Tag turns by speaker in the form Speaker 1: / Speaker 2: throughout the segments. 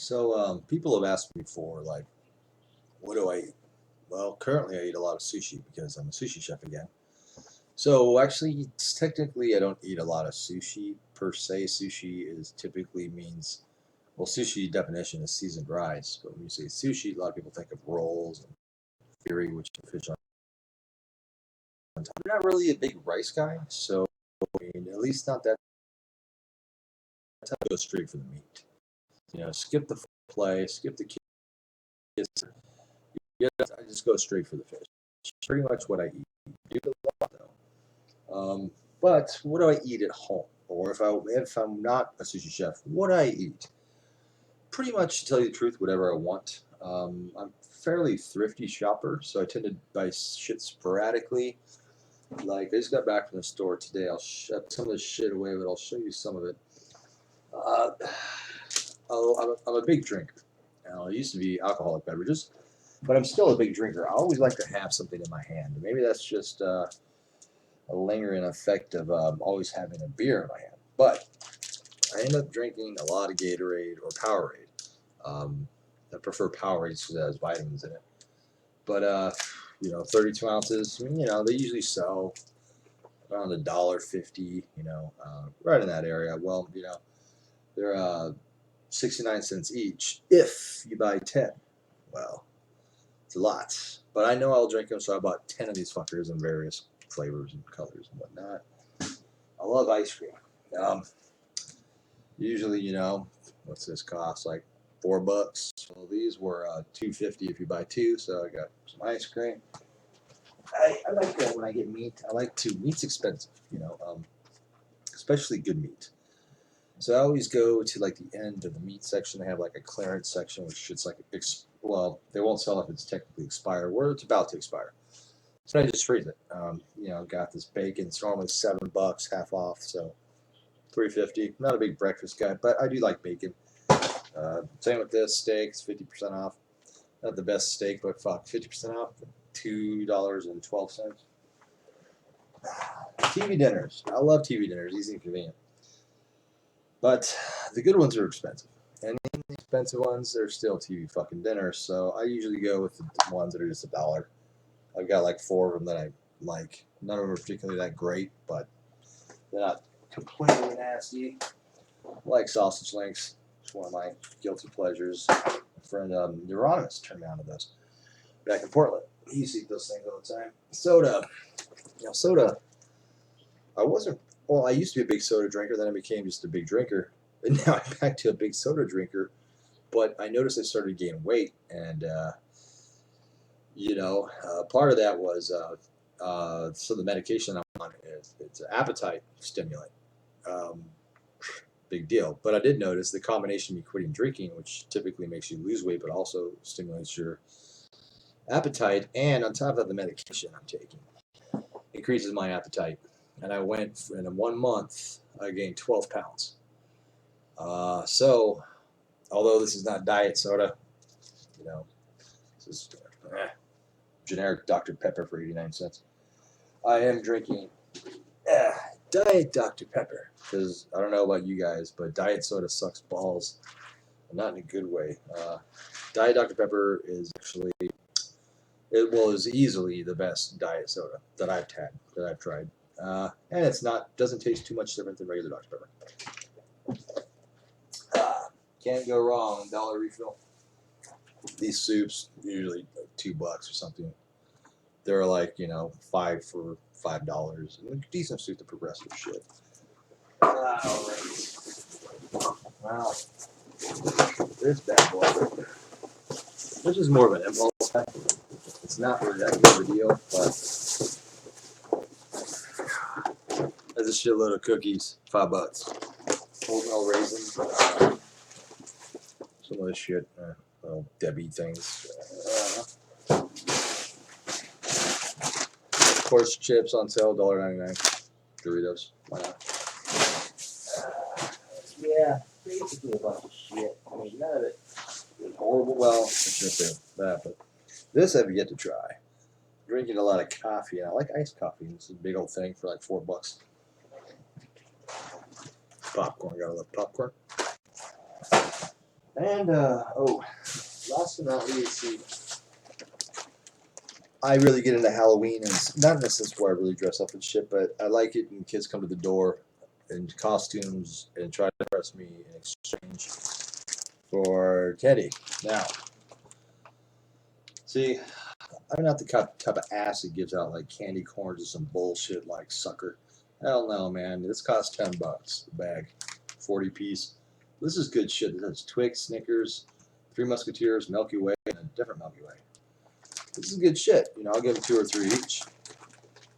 Speaker 1: So people have asked me for like, what do I eat? Well, currently I eat a lot of sushi because I'm a sushi chef again. So actually, technically, I don't eat a lot of sushi per se. Sushi is typically means, well, sushi definition is seasoned rice. But when you say sushi, a lot of people think of rolls and fury, which is fish on top. I'm not really a big rice guy, so I mean, at least not that time. I go straight for the meat. Skip the play, skip the kiss. Yeah, I just go straight for the fish. Pretty much what I eat. I do it a lot though. But what do I eat at home? Or if I'm not a sushi chef, what do I eat? Pretty much, to tell you the truth, whatever I want. I'm a fairly thrifty shopper, so I tend to buy shit sporadically. Like I just got back from the store today. I'll shut some of this shit away, but I'll show you some of it. Uh, I'm a big drinker. I used to be alcoholic beverages, but I'm still a big drinker. I always like to have something in my hand. Maybe that's just a lingering effect of always having a beer in my hand. But I end up drinking a lot of Gatorade or Powerade. I prefer Powerade because it has vitamins in it. But 32 ounces. I mean, they usually sell around $1.50. Right in that area. Well, they're 69 cents each if you buy 10. Well, it's a lot. But I know I'll drink them, so I bought 10 of these fuckers in various flavors and colors and whatnot. I love ice cream. Usually, what's this cost? Like $4. Well, these were $2.50 if you buy two. So I got some ice cream. I like that when I get meat. I like to. Meat's expensive, especially good meat. So I always go to like the end of the meat section. They have like a clearance section, which it's like well, they won't sell if it's technically expired, or it's about to expire. So I just freeze it. Got this bacon. It's normally $7, half off. So $3.50. Not a big breakfast guy, but I do like bacon. Same with this steak. It's 50% off. Not the best steak, but fuck, 50% off. $2.12. TV dinners. I love TV dinners. Easy and convenient. But the good ones are expensive. And the expensive ones, they're still TV fucking dinners. So I usually go with the ones that are just $1. I've got like 4 of them that I like. None of them are particularly that great, but they're not completely nasty. I like sausage links. It's one of my guilty pleasures. My friend Euronymous turned me on to those back in Portland. He used to eat those things all the time. Soda. Soda. I used to be a big soda drinker, then I became just a big drinker. And now I'm back to a big soda drinker. But I noticed I started to gain weight. And, part of that was so the medication I'm on, it's an appetite stimulant. Big deal. But I did notice the combination of me quitting drinking, which typically makes you lose weight, but also stimulates your appetite, and on top of the medication I'm taking, increases my appetite. And I went in 1 month, I gained 12 pounds. So, although this is not diet soda, this is generic Dr. Pepper for 89 cents. I am drinking Diet Dr. Pepper because I don't know about you guys, but diet soda sucks balls, not in a good way. Diet Dr. Pepper is is easily the best diet soda that I've tried, and doesn't taste too much different than regular Dr. Pepper. Can't go wrong. Dollar refill. These soups usually like $2 or something. They're like 5 for $5. And decent soup, the progressive shit. All right. Wow. This bad boy. This is more of an impulse buy. It's not really that big of a deal, but there's a shitload of cookies, $5. Oatmeal raisins, some of this shit, little Debbie things. Of course, chips on sale, $1.99. Doritos, why not? Yeah, basically a bunch of shit. I mean, none of it is horrible. Well, I shouldn't say that, but this I've yet to try. Drinking a lot of coffee, and I like iced coffee. This is a big old thing for like $4. Popcorn, gotta love popcorn. And last but not least, see, I really get into Halloween, and not in a sense where I really dress up and shit, but I like it when kids come to the door in costumes and try to impress me in exchange for candy. Now, see, I'm not the type of ass that gives out like candy corns or some bullshit like sucker. Hell no, man. This costs $10 a bag, 40 piece. This is good shit. This has Twix, Snickers, Three Musketeers, Milky Way, and a different Milky Way. This is good shit. You know, I'll give them 2 or 3 each,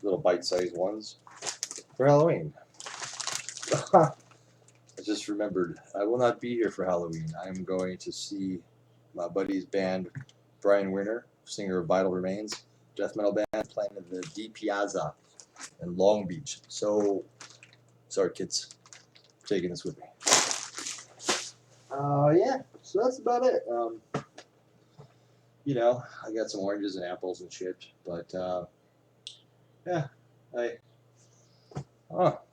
Speaker 1: little bite-sized ones for Halloween. I just remembered I will not be here for Halloween. I am going to see my buddy's band, Brian Winter, singer of Vital Remains, death metal band, playing at the D Piazza in Long Beach. So, sorry, kids, I'm taking this with me. Yeah, so that's about it. You know, I got some oranges and apples and shit, but yeah,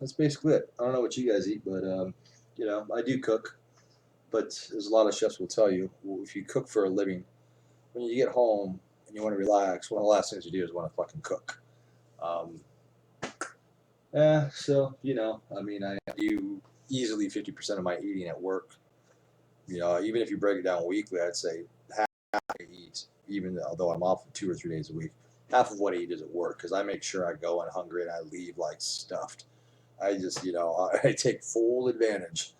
Speaker 1: that's basically it. I don't know what you guys eat, but you know, I do cook. But as a lot of chefs will tell you, if you cook for a living, when you get home and you want to relax, one of the last things you do is want to fucking cook. Um, yeah, so you know, I mean, I do easily 50% of my eating at work. You know, even if you break it down weekly, I'd say half I eat, even although I'm off 2 or 3 days a week. Half of what I eat is at work because I make sure I go in hungry and I leave like stuffed. I just, you know, I take full advantage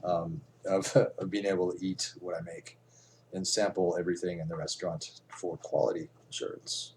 Speaker 1: of being able to eat what I make and sample everything in the restaurant for quality assurance.